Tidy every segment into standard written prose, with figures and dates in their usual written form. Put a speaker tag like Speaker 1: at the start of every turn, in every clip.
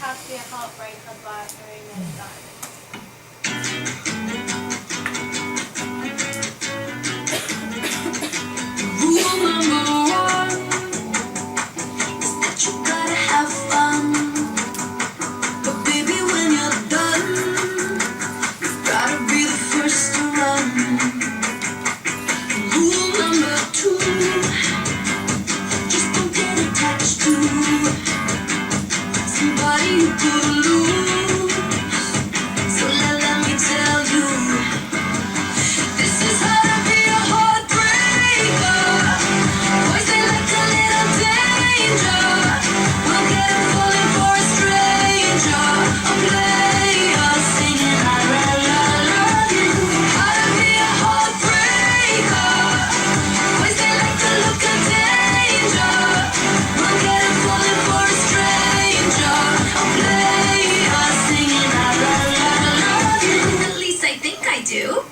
Speaker 1: How to Be a Heartbreaker by Marina Diamond.
Speaker 2: Rule number one is that you gotta have fun. But baby, when you're done, you've gotta be the first to run. Rule number two, just don't get attached to somebody you could lose. So let me tell you, this is how to be a heartbreaker. Boys, they like a little danger. We'll get 'em falling for a stranger. A player singing I love you. How to be a heartbreaker. Boys, they like the look of danger. We'll get 'em falling for a stranger. A player singing I love you. At least I think I do.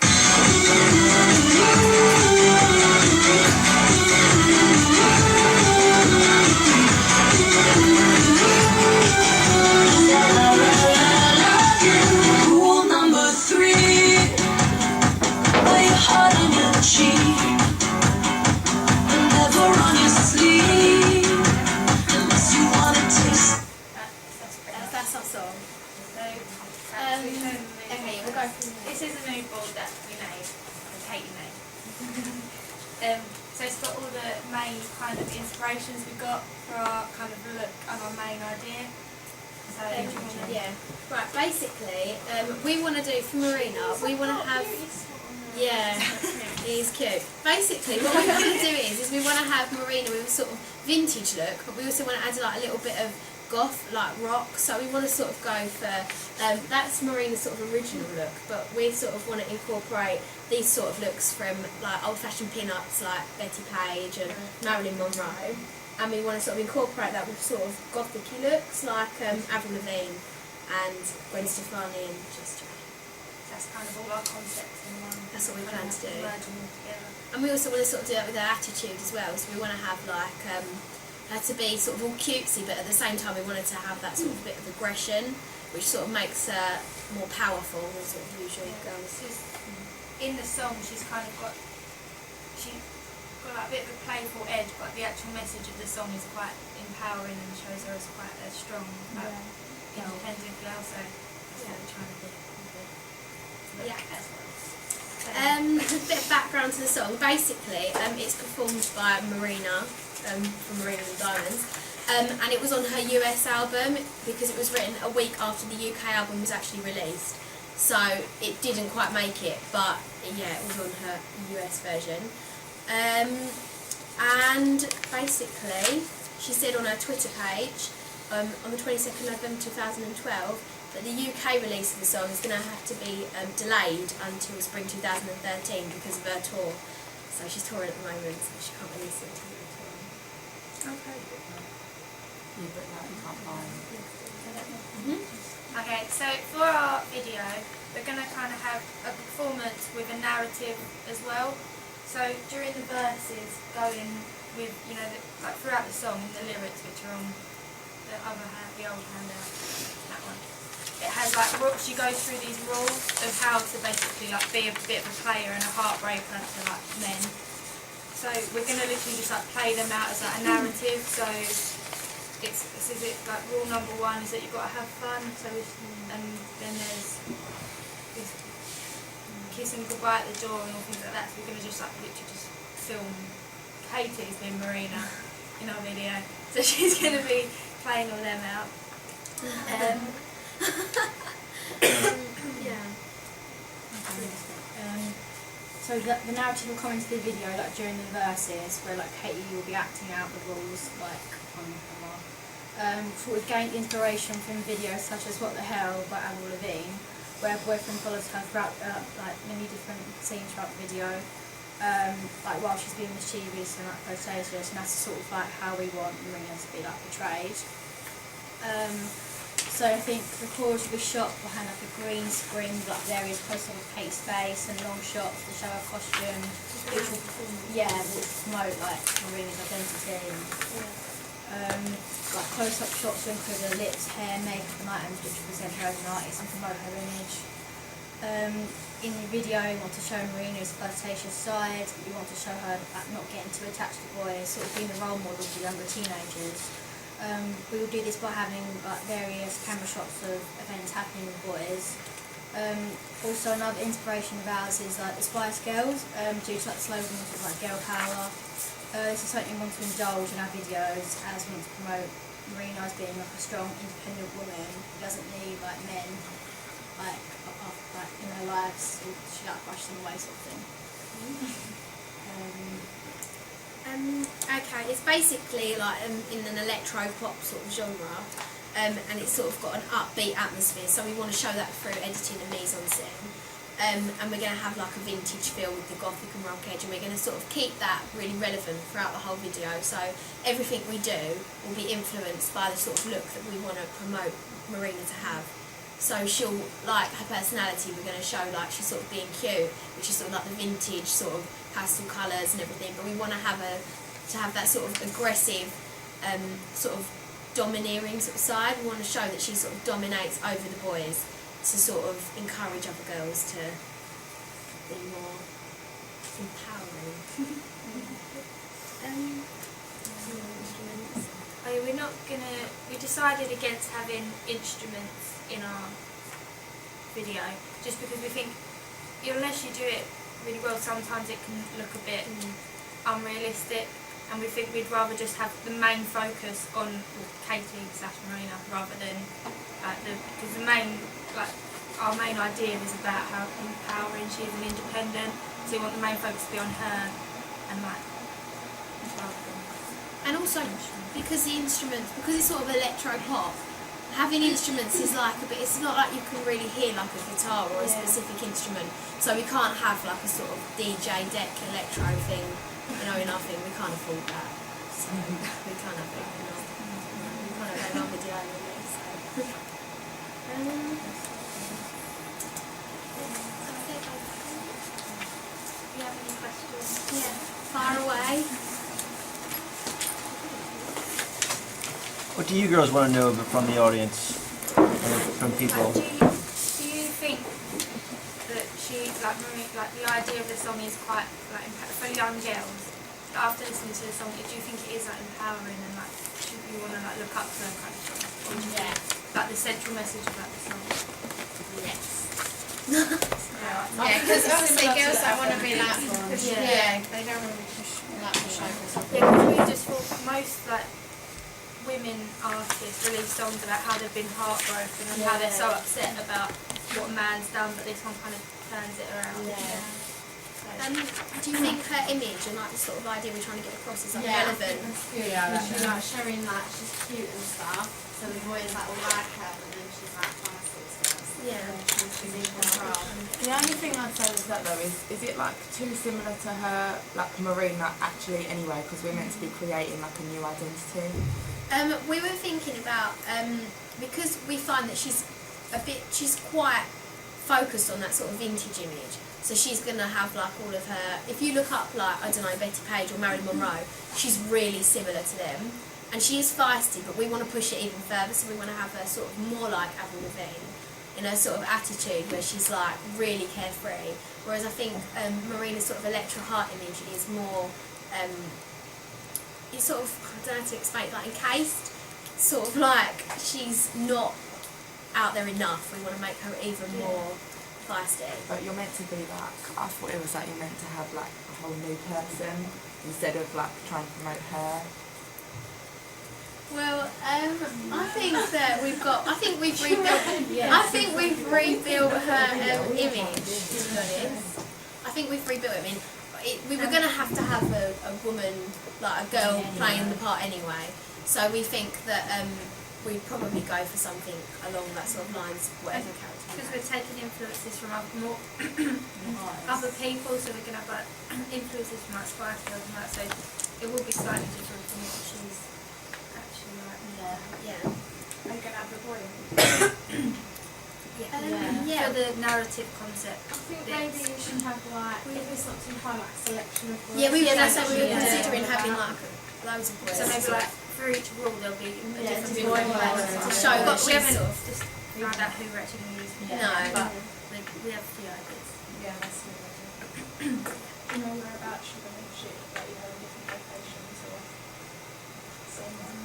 Speaker 2: Rule number three, wear your heart on your cheek and never on your sleeve unless you want to taste.
Speaker 1: That's our song. So, okay, we'll go from this is a mood board that we made, that Katie made. So it's got all the main kind of inspirations we got for our kind of look and our main idea. So
Speaker 3: Yeah, right, basically, we want to do for Marina, we want to have, yeah, he's cute. Basically, what we want to do is we want to have Marina with a sort of vintage look, but we also want to add like a little bit of goth, like rock, so we want to sort of go for, that's Marina's sort of original look, but we sort of want to incorporate these sort of looks from like old-fashioned pin-ups like Betty Page and Marilyn Monroe. And we want to sort of incorporate that with sort of gothic-y looks like Avril Lavigne and Gwen Stefani and Just Joanna.
Speaker 1: that's kind of all our concepts in one.
Speaker 3: That's what we plan to do.
Speaker 1: Merging them together.
Speaker 3: And we also want to sort of do that with our attitude as well. So we want to have like her to be sort of all cutesy, but at the same time we wanted to have that sort of bit of aggression, which sort of makes her more powerful than sort of usual girls.
Speaker 1: She's, in the song, she's kind of got like a bit of a playful edge, but the actual message of the song is quite empowering and shows her as quite a strong, independent girl. So that's what we're trying to do.
Speaker 3: Yeah.
Speaker 1: As well.
Speaker 3: A bit of background to the song. Basically, it's performed by Marina from Marina and Diamonds, and it was on her US album because it was written a week after the UK album was actually released. So it didn't quite make it, but yeah, it was on her US version. And basically, she said on her Twitter page on the 22nd November 2012 that the UK release of the song is going to have to be delayed until spring 2013 because of her tour. So she's touring at the moment, so she can't release it until the tour.
Speaker 1: Okay. Okay, so for our video, we're going to kind of have a performance with a narrative as well. So during the verses, going with, you know, like throughout the song, the lyrics which are on the other hand, the old handout, that one. It has like she goes through these rules of how to basically like be a bit of a player and a heartbreaker to like men. So we're going to literally just like play them out as like a narrative. So it's like rule number one is that you've got to have fun. So and then there's this kissing goodbye at the door and all things like that. So we're going to just like literally just film Katie's been Marina in our video. So she's going to be playing all them out.
Speaker 3: Yeah.
Speaker 4: So the narrative will come into the video like during the verses where like Katie will be acting out the rules like on camera. Thought we'd gained inspiration from videos such as What the Hell by Avril Lavigne, where boyfriend follows her throughout like many different scenes throughout the video, like while she's being mischievous and like flirtatious, and that's sort of like how we want Marina to be like portrayed. So I think the chorus will be shot behind like a green screen with like various close-ups of Kate's face and long shots to show her costume, which will promote like Marina's identity. And, Like close-up shots will include her lips, hair, makeup and items which present her as an artist and promote her image. In the video you want to show Marina's flirtatious side, you want to show her not getting too attached to boys, sort of being a role model for younger teenagers. We will do this by having various camera shots of events happening with boys. Also another inspiration of ours is the Spice Girls, due to the slogan of girl power. This is something we want to indulge in our videos as we want to promote Marina as being a strong, independent woman who doesn't need men in her lives to brush them away sort of thing.
Speaker 3: Okay, it's basically in an electro pop sort of genre, and it's sort of got an upbeat atmosphere. So we want to show that through editing and mise en scène. And we're going to have a vintage feel with the gothic and rock edge, and we're going to sort of keep that really relevant throughout the whole video. So everything we do will be influenced by the sort of look that we want to promote Marina to have. So she'll, her personality, we're going to show she's sort of being cute, which is sort of the vintage sort of pastel colours and everything, but we want to have that sort of aggressive, sort of domineering sort of side. We want to show that she sort of dominates over the boys, to sort of encourage other girls to be more empowering.
Speaker 1: We decided against having instruments in our video, just because we think unless you do it really well, sometimes it can look a bit unrealistic, and we think we'd rather just have the main focus on Katie/Marina rather than because our main idea is about how empowering she is and independent, so we want the main focus to be on her and rather than.
Speaker 3: And also because it's sort of electro pop, having instruments is it's not like you can really hear a guitar or a specific instrument, so we can't have a sort of DJ deck electro thing, in our thing. We can't afford that, so we can't have it. We can't have our video really, so.
Speaker 1: Do you have any questions?
Speaker 3: Yeah, far away.
Speaker 5: What do you girls want to know from the audience, from people?
Speaker 1: Do you think that the idea of the song is quite for young girls? After listening to the song, do you think it is empowering and should you want to look up to her kind of song? Or do you think, the central message about the song?
Speaker 3: Yes.
Speaker 6: Yeah, because obviously girls don't want to be they don't want to be pushed
Speaker 1: Yeah, because we just thought most women artists release songs about how they've been heartbroken and how they're so upset about what a man's done, but this one kind of turns it around.
Speaker 3: Do you think her image and the sort of idea we're trying to get across is relevant?
Speaker 6: She's showing she's cute and stuff, so the boys all like her, but then she's trying to sort stuff.
Speaker 3: Yeah.
Speaker 6: She's in control.
Speaker 7: The only thing I'd say with that though is it too similar to her, Marina actually anyway, because we're meant to be creating a new identity?
Speaker 3: We were thinking about, because we find that she's quite focused on that sort of vintage image, so she's going to have all of her, if you look up I don't know, Betty Page or Marilyn Monroe, she's really similar to them, and she is feisty, but we want to push it even further, so we want to have her sort of more like Avril Lavigne, in her sort of attitude where she's really carefree, whereas I think Marina's sort of electro heart image is more, it's sort of, I don't know how to explain, encased, sort of she's not out there enough. We want to make her even more feisty.
Speaker 7: But you're meant to be I thought it was you're meant to have a whole new person instead of trying to promote her.
Speaker 3: Well, I think that I think we've rebuilt her image, to be honest. I think we've rebuilt it. We were going to have a woman, a girl playing the part anyway. So we think that we'd probably go for something along that sort of lines, whatever character.
Speaker 1: Because we're taking influences from other people, so we're going to have influences from Spice Girls and that, so it will be slightly different from what she's actually
Speaker 3: Yeah.
Speaker 6: Are you going to have a boy?
Speaker 1: For the narrative concept.
Speaker 6: I think maybe you should have if it's not too high, a selection of boys.
Speaker 3: Yeah, that's what we were
Speaker 1: Yeah.
Speaker 3: considering having loads of boys.
Speaker 1: So maybe for each rule there'll be a
Speaker 6: Yeah,
Speaker 1: different
Speaker 6: to
Speaker 1: boy
Speaker 6: be more
Speaker 3: to show that
Speaker 1: But we
Speaker 3: she's
Speaker 1: haven't
Speaker 3: sort of
Speaker 1: just found out who we're actually going to use.
Speaker 3: No.
Speaker 1: But we have a few ideas.
Speaker 6: Yeah, that's a good idea.
Speaker 8: You know whereabouts you're going to shoot, like you have a different locations or someone.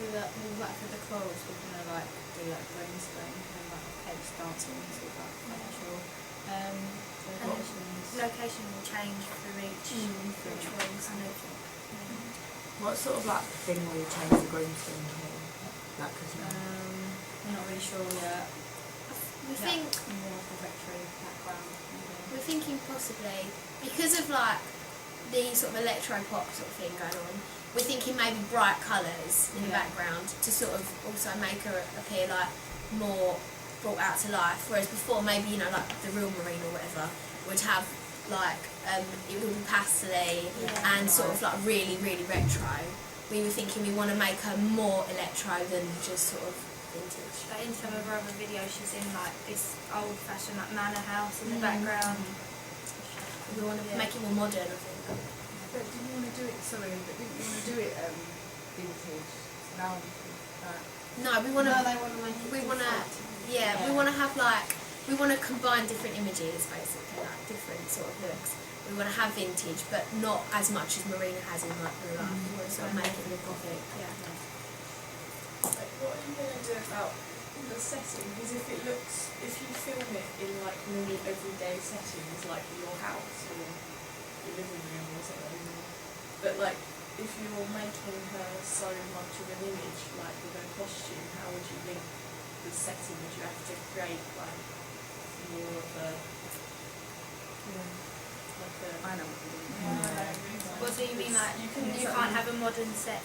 Speaker 4: For the chorus, we're gonna like do like green screen and like Kate's dancing and sort of like natural locations.
Speaker 1: Location will change for each rules and everything.
Speaker 7: What sort of like thing will you change the groom to? Like, cause
Speaker 4: We're not really sure yet.
Speaker 3: We think
Speaker 4: More of a retro background. Maybe.
Speaker 3: we're thinking possibly because of like the sort of electro pop sort of thing going on. We're thinking maybe bright colours in the background to sort of also make her appear like more brought out to life. Whereas before, maybe like the real Marine or whatever would have like it would be pastely and sort of like really retro. We were thinking we want to make her more electro than just sort of vintage.
Speaker 1: Like in some of our other videos, she's in like this old-fashioned like manor house in the background.
Speaker 3: We want to make it more modern, I think.
Speaker 8: But do you want to do it, sorry, but didn't you want to do it vintage? Now
Speaker 3: No, we want to.
Speaker 6: No, they want to make it.
Speaker 3: We want to. Yeah, we want to have like we want to combine different images, basically, like different sort of looks. We want to have vintage, but not as much as Marina has in like real life. We want to sort of make it more gothic. Yeah.
Speaker 8: Like, what are you going to do about the setting? Because if you film it in like normal everyday settings, like your house or your living room or something, but like if you're making her so much of an image, like with a costume, how would you link the setting? Would you have to create like more of a
Speaker 7: I know.
Speaker 1: What do you mean, like
Speaker 8: You
Speaker 1: you
Speaker 8: can
Speaker 1: can't have a modern set?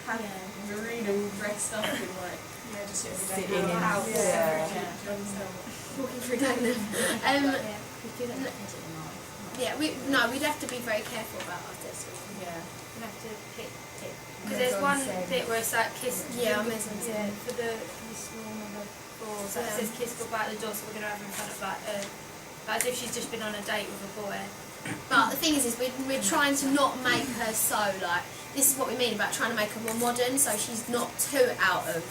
Speaker 8: have Marina all dressed up in like just everyday
Speaker 7: Sitting in
Speaker 8: house.
Speaker 7: house, yeah.
Speaker 8: Do you understand what?
Speaker 3: Walking through Dagenham. Yeah, we'd have to be very careful about our testing.
Speaker 8: Yeah.
Speaker 1: You have to pick because there's one bit where it's like kiss.
Speaker 3: Yeah, mise en scène.
Speaker 1: For this room on the floor, so it
Speaker 3: Yeah.
Speaker 1: says kiss goodbye at the door. So we're gonna have her in front of like as if she's just been on a date with a boy.
Speaker 3: But the thing is we're trying to not make her so like. This is what we mean about trying to make her more modern, so she's not too out of